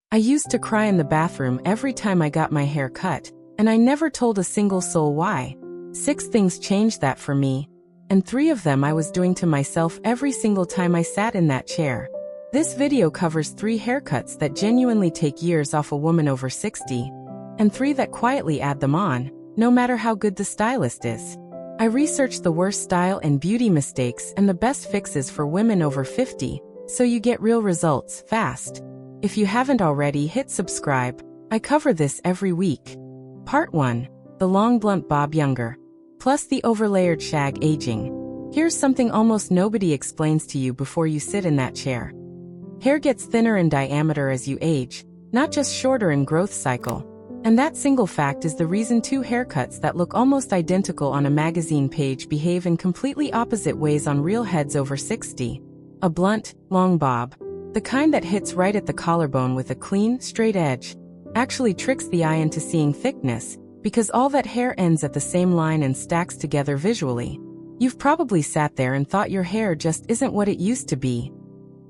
I used to cry in the bathroom every time I got my hair cut, and I never told a single soul why. 6 things changed that for me, and 3 of them I was doing to myself every single time I sat in that chair. This video covers 3 haircuts that genuinely take years off a woman over 60, and 3 that quietly add them on, no matter how good the stylist is. I researched the worst style and beauty mistakes and the best fixes for women over 50, so you get real results fast. If you haven't already, hit subscribe. I cover this every week. Part 1. The long blunt bob younger, plus the overlayered shag aging. Here's something almost nobody explains to you before you sit in that chair. Hair gets thinner in diameter as you age, not just shorter in growth cycle. And that single fact is the reason 2 haircuts that look almost identical on a magazine page behave in completely opposite ways on real heads over 60. A blunt, long bob, the kind that hits right at the collarbone with a clean, straight edge, actually tricks the eye into seeing thickness, because all that hair ends at the same line and stacks together visually. You've probably sat there and thought your hair just isn't what it used to be,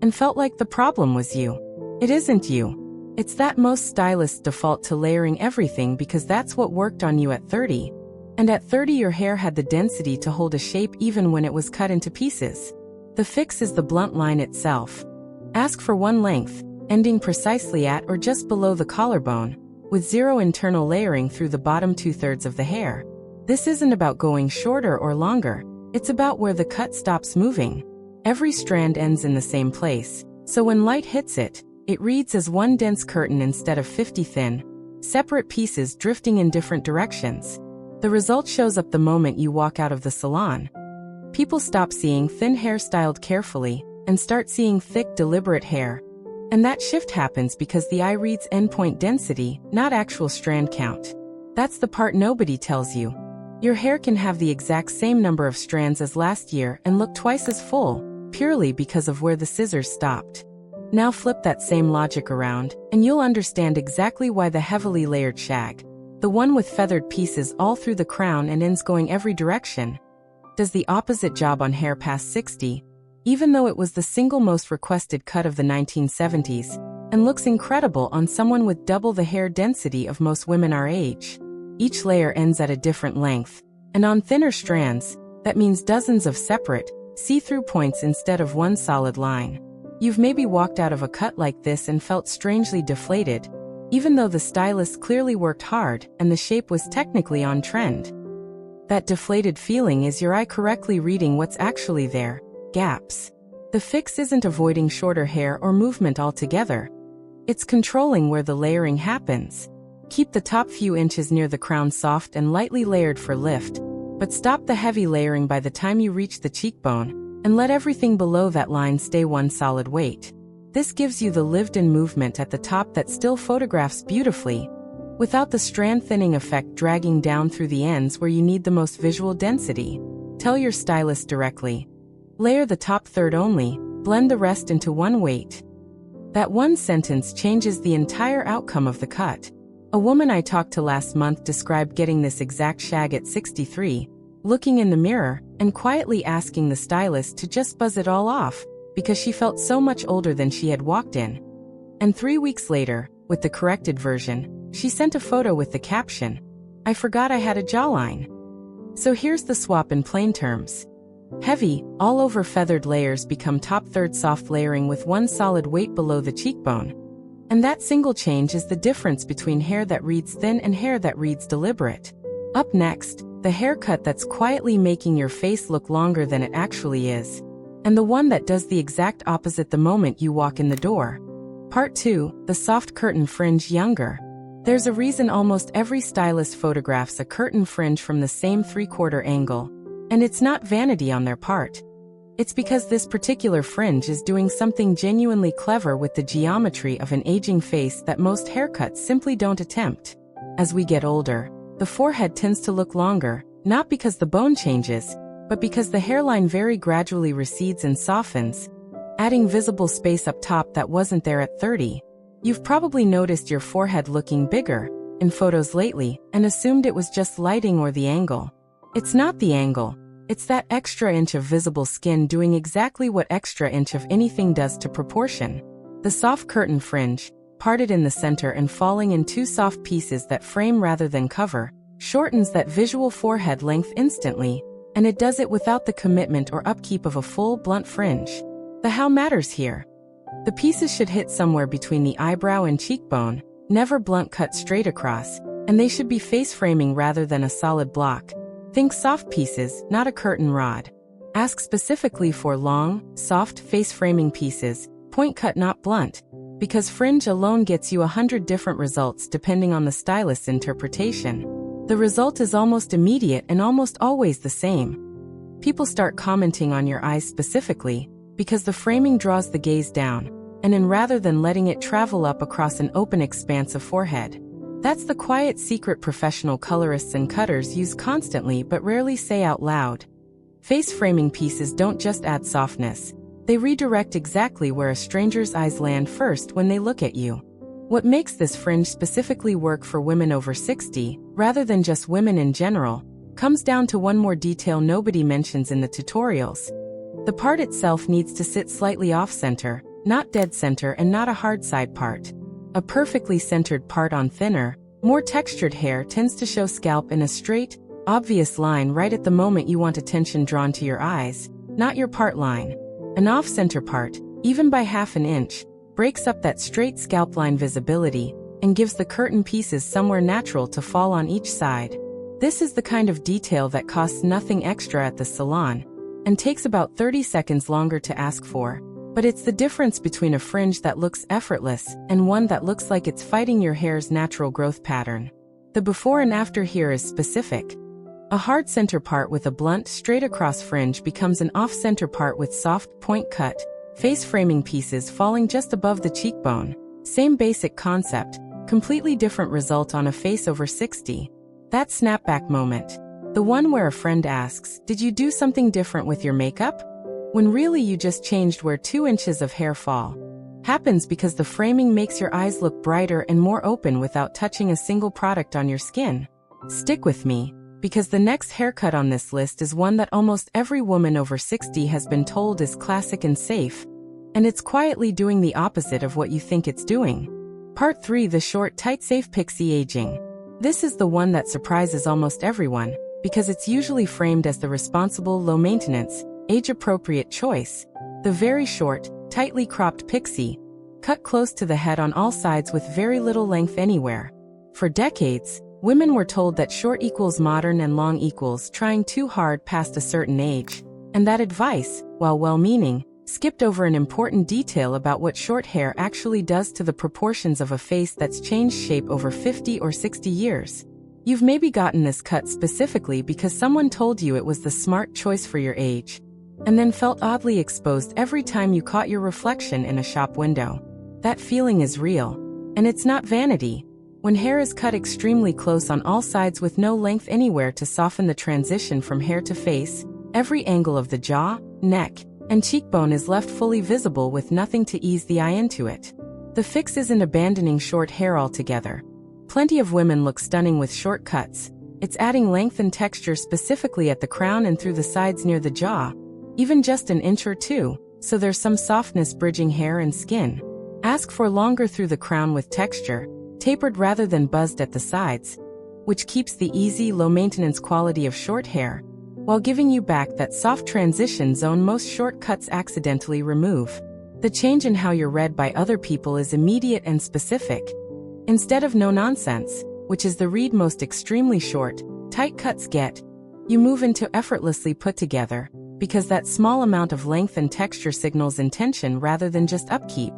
and felt like the problem was you. It isn't you. It's that most stylists default to layering everything because that's what worked on you at 30. And at 30 your hair had the density to hold a shape even when it was cut into pieces. The fix is the blunt line itself. Ask for one length, ending precisely at or just below the collarbone, with 0 internal layering through the bottom 2/3 of the hair. This isn't about going shorter or longer, it's about where the cut stops moving. Every strand ends in the same place, so when light hits it, it reads as one dense curtain instead of 50 thin, separate pieces drifting in different directions. The result shows up the moment you walk out of the salon. People stop seeing thin hair styled carefully and start seeing thick, deliberate hair. And that shift happens because the eye reads endpoint density, not actual strand count. That's the part nobody tells you. Your hair can have the exact same number of strands as last year and look twice as full, purely because of where the scissors stopped. Now flip that same logic around, and you'll understand exactly why the heavily layered shag, the one with feathered pieces all through the crown and ends going every direction, does the opposite job on hair past 60, even though it was the single most requested cut of the 1970s, and looks incredible on someone with double the hair density of most women our age. Each layer ends at a different length, and on thinner strands, that means dozens of separate, see-through points instead of one solid line. You've maybe walked out of a cut like this and felt strangely deflated, even though the stylist clearly worked hard and the shape was technically on trend. That deflated feeling is your eye correctly reading what's actually there. Gaps. The fix isn't avoiding shorter hair or movement altogether. It's controlling where the layering happens. Keep the top few inches near the crown soft and lightly layered for lift, but stop the heavy layering by the time you reach the cheekbone, and let everything below that line stay one solid weight. This gives you the lived-in movement at the top that still photographs beautifully, without the strand thinning effect dragging down through the ends where you need the most visual density. Tell your stylist directly. Layer the top third only, blend the rest into one weight. That one sentence changes the entire outcome of the cut. A woman I talked to last month described getting this exact shag at 63, looking in the mirror, and quietly asking the stylist to just buzz it all off, because she felt so much older than she had walked in. And 3 weeks later, with the corrected version, she sent a photo with the caption, "I forgot I had a jawline." So here's the swap in plain terms. Heavy, all-over feathered layers become top-third soft layering with one solid weight below the cheekbone. And that single change is the difference between hair that reads thin and hair that reads deliberate. Up next, the haircut that's quietly making your face look longer than it actually is, and the one that does the exact opposite the moment you walk in the door. Part 2, the soft curtain fringe younger. There's a reason almost every stylist photographs a curtain fringe from the same 3/4 angle. And it's not vanity on their part. It's because this particular fringe is doing something genuinely clever with the geometry of an aging face that most haircuts simply don't attempt. As we get older, the forehead tends to look longer, not because the bone changes, but because the hairline very gradually recedes and softens, adding visible space up top that wasn't there at 30. You've probably noticed your forehead looking bigger in photos lately and assumed it was just lighting or the angle. It's not the angle, it's that extra inch of visible skin doing exactly what extra inch of anything does to proportion. The soft curtain fringe, parted in the center and falling in two soft pieces that frame rather than cover, shortens that visual forehead length instantly, and it does it without the commitment or upkeep of a full, blunt fringe. The how matters here. The pieces should hit somewhere between the eyebrow and cheekbone, never blunt cut straight across, and they should be face framing rather than a solid block. Think soft pieces, not a curtain rod. Ask specifically for long, soft, face framing pieces, point cut not blunt, because fringe alone gets you 100 different results depending on the stylist's interpretation. The result is almost immediate and almost always the same. People start commenting on your eyes specifically, because the framing draws the gaze down, and in rather than letting it travel up across an open expanse of forehead. That's the quiet secret professional colorists and cutters use constantly but rarely say out loud. Face framing pieces don't just add softness. They redirect exactly where a stranger's eyes land first when they look at you. What makes this fringe specifically work for women over 60, rather than just women in general, comes down to one more detail nobody mentions in the tutorials. The part itself needs to sit slightly off-center, not dead center and not a hard side part. A perfectly centered part on thinner, more textured hair tends to show scalp in a straight, obvious line right at the moment you want attention drawn to your eyes, not your part line. An off-center part, even by half an inch, breaks up that straight scalp line visibility and gives the curtain pieces somewhere natural to fall on each side. This is the kind of detail that costs nothing extra at the salon and takes about 30 seconds longer to ask for. But it's the difference between a fringe that looks effortless and one that looks like it's fighting your hair's natural growth pattern. The before and after here is specific. A hard center part with a blunt, straight across fringe becomes an off-center part with soft, point cut, face framing pieces falling just above the cheekbone. Same basic concept, completely different result on a face over 60. That snapback moment. The one where a friend asks, "Did you do something different with your makeup?" When really you just changed where 2 inches of hair fall. Happens because the framing makes your eyes look brighter and more open without touching a single product on your skin. Stick with me, because the next haircut on this list is one that almost every woman over 60 has been told is classic and safe, and it's quietly doing the opposite of what you think it's doing. Part 3: The short, tight, safe pixie aging. This is the one that surprises almost everyone, because it's usually framed as the responsible, low-maintenance, age-appropriate choice. The very short, tightly cropped pixie, cut close to the head on all sides with very little length anywhere. For decades, women were told that short equals modern and long equals trying too hard past a certain age, and that advice, while well-meaning, skipped over an important detail about what short hair actually does to the proportions of a face that's changed shape over 50 or 60 years. You've maybe gotten this cut specifically because someone told you it was the smart choice for your age, and then felt oddly exposed every time you caught your reflection in a shop window. That feeling is real. And it's not vanity. When hair is cut extremely close on all sides with no length anywhere to soften the transition from hair to face, every angle of the jaw, neck, and cheekbone is left fully visible with nothing to ease the eye into it. The fix isn't abandoning short hair altogether. Plenty of women look stunning with short cuts. It's adding length and texture specifically at the crown and through the sides near the jaw, even just an inch or two, so there's some softness bridging hair and skin. Ask for longer through the crown with texture, tapered rather than buzzed at the sides, which keeps the easy, low-maintenance quality of short hair, while giving you back that soft transition zone most short cuts accidentally remove. The change in how you're read by other people is immediate and specific. Instead of no nonsense, which is the read most extremely short, tight cuts get, you move into effortlessly put together, because that small amount of length and texture signals intention rather than just upkeep.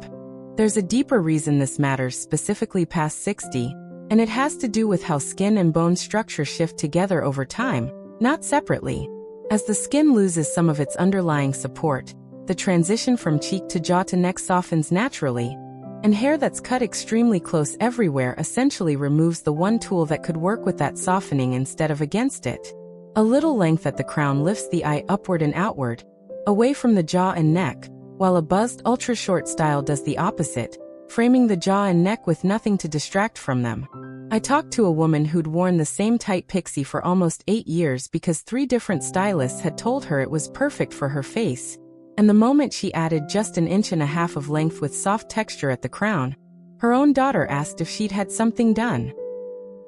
There's a deeper reason this matters specifically past 60, and it has to do with how skin and bone structure shift together over time, not separately. As the skin loses some of its underlying support, the transition from cheek to jaw to neck softens naturally, and hair that's cut extremely close everywhere essentially removes the one tool that could work with that softening instead of against it. A little length at the crown lifts the eye upward and outward, away from the jaw and neck, while a buzzed ultra-short style does the opposite, framing the jaw and neck with nothing to distract from them. I talked to a woman who'd worn the same tight pixie for almost 8 years because 3 different stylists had told her it was perfect for her face, and the moment she added just 1.5 inches of length with soft texture at the crown, Her own daughter asked if she'd had something done.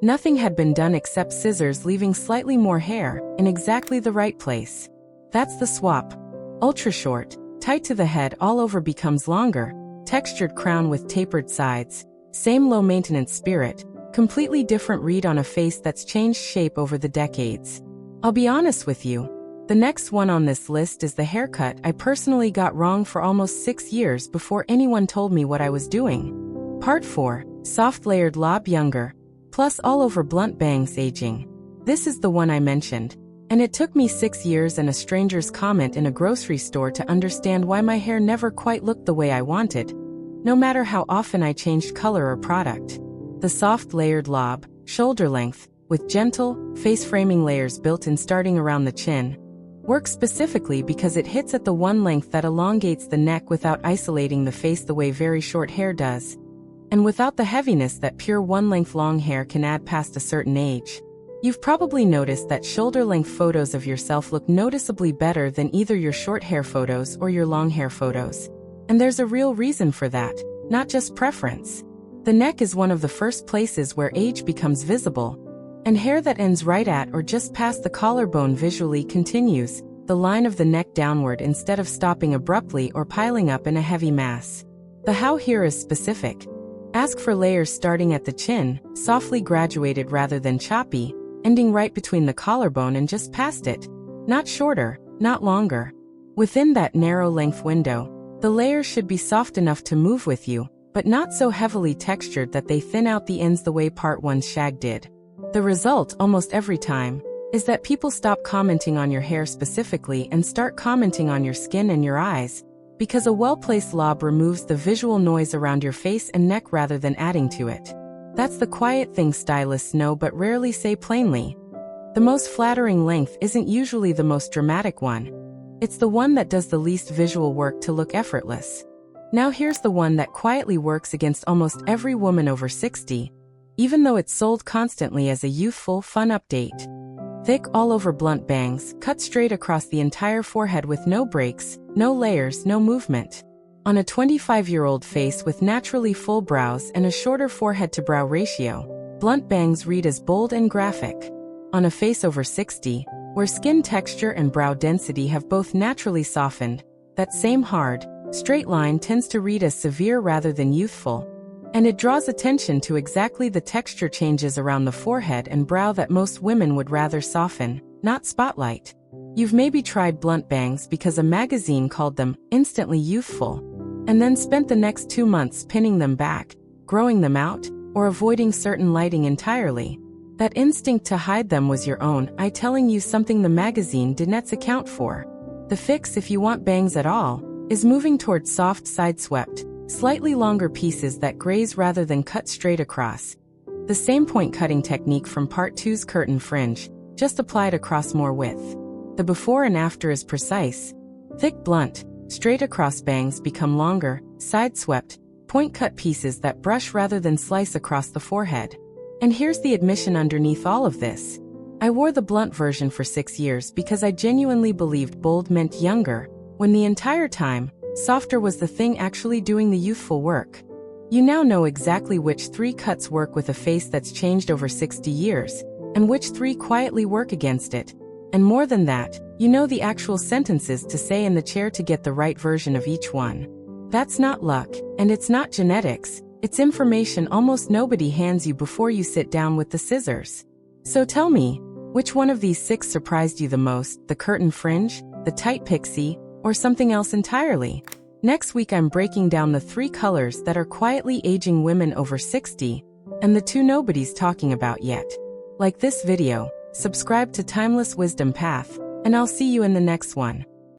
Nothing had been done except scissors, leaving slightly more hair in exactly the right place. That's the swap. Ultra short, tight to the head all over becomes longer, textured crown with tapered sides. Same low-maintenance spirit, completely different read on a face that's changed shape over the decades. I'll be honest with you. The next one on this list is the haircut I personally got wrong for almost 6 years before anyone told me what I was doing. Part 4, soft layered lob younger, plus all over blunt bangs aging. This is the one I mentioned. And it took me 6 years and a stranger's comment in a grocery store to understand why my hair never quite looked the way I wanted, no matter how often I changed color or product. The soft layered lob, shoulder length, with gentle, face-framing layers built in starting around the chin, works specifically because it hits at the one length that elongates the neck without isolating the face the way very short hair does, and without the heaviness that pure one-length long hair can add past a certain age. You've probably noticed that shoulder-length photos of yourself look noticeably better than either your short hair photos or your long hair photos. And there's a real reason for that, not just preference. The neck is one of the first places where age becomes visible, and hair that ends right at or just past the collarbone visually continues the line of the neck downward instead of stopping abruptly or piling up in a heavy mass. The how here is specific. Ask for layers starting at the chin, softly graduated rather than choppy, ending right between the collarbone and just past it. Not shorter, not longer. Within that narrow length window, the layers should be soft enough to move with you, but not so heavily textured that they thin out the ends the way Part 1's shag did. The result, almost every time, is that people stop commenting on your hair specifically and start commenting on your skin and your eyes, because a well-placed lob removes the visual noise around your face and neck rather than adding to it. That's the quiet thing stylists know but rarely say plainly. The most flattering length isn't usually the most dramatic one. It's the one that does the least visual work to look effortless. Now here's the one that quietly works against almost every woman over 60, even though it's sold constantly as a youthful, fun update. Thick, all-over blunt bangs, cut straight across the entire forehead with no breaks, no layers, no movement. On a 25-year-old face with naturally full brows and a shorter forehead-to-brow ratio, blunt bangs read as bold and graphic. On a face over 60, where skin texture and brow density have both naturally softened, that same hard, straight line tends to read as severe rather than youthful. And it draws attention to exactly the texture changes around the forehead and brow that most women would rather soften, not spotlight. You've maybe tried blunt bangs because a magazine called them instantly youthful, and then spent the next 2 months pinning them back, growing them out, or avoiding certain lighting entirely. That instinct to hide them was your own, telling you something the magazine didn't account for. The fix, if you want bangs at all, is moving towards soft side-swept, slightly longer pieces that graze rather than cut straight across. The same point cutting technique from Part 2's curtain fringe, just applied across more width. The before and after is precise. Thick blunt, straight across bangs become longer, side-swept, point-cut pieces that brush rather than slice across the forehead. And here's the admission underneath all of this. I wore the blunt version for 6 years because I genuinely believed bold meant younger, when the entire time, softer was the thing actually doing the youthful work. You now know exactly which 3 cuts work with a face that's changed over 60 years, and which 3 quietly work against it. And more than that, you know the actual sentences to say in the chair to get the right version of each one. That's not luck, and it's not genetics, it's information almost nobody hands you before you sit down with the scissors. So tell me, which one of these 6 surprised you the most, the curtain fringe, the tight pixie, or something else entirely? Next week I'm breaking down the 3 colors that are quietly aging women over 60, and the 2 nobody's talking about yet. Like this video, subscribe to Timeless Wisdom Path, and I'll see you in the next one.